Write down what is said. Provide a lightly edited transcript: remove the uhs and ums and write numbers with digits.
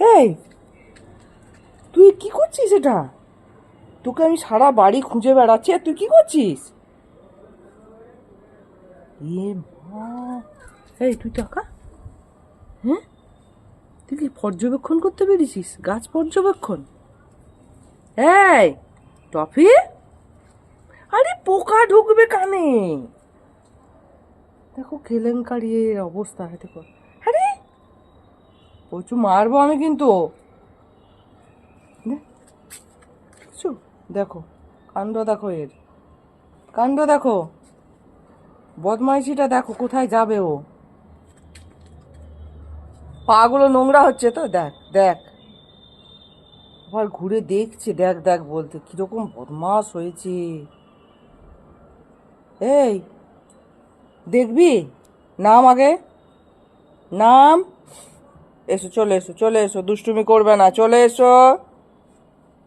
এই তুই কি করছিস এটা? তোকে আমি সারা বাড়ি খুঁজে বেড়াচ্ছি আর তুই কি করছিস? এ মা! এই তুই টাকা, হ্যাঁ, তুই কি পর্যবেক্ষণ করতে পেরেছিস? গাছ পর্যবেক্ষণ? এই টফি, আরে পোকা ঢুকবে কানে। দেখো কেলেঙ্কারি এর অবস্থা, দেখো। আরে প্রচুর মারবো আমি কিন্তু। দেখছো, দেখো কাণ্ড, দেখো এর কাণ্ড, দেখো বদমাইশিটা, দেখো কোথায় যাবে ও। পাগুলো নোংরা হচ্ছে তো, দেখ দেখ, আবার ঘুরে দেখছে, দেখ দেখ বলতে কিরকম বদমাস হয়েছে। এই দেখবি, নাম আগে, নাম। এসো, চলে এসো, চলে এসো, দুষ্টুমি করবে না, চলে এসো।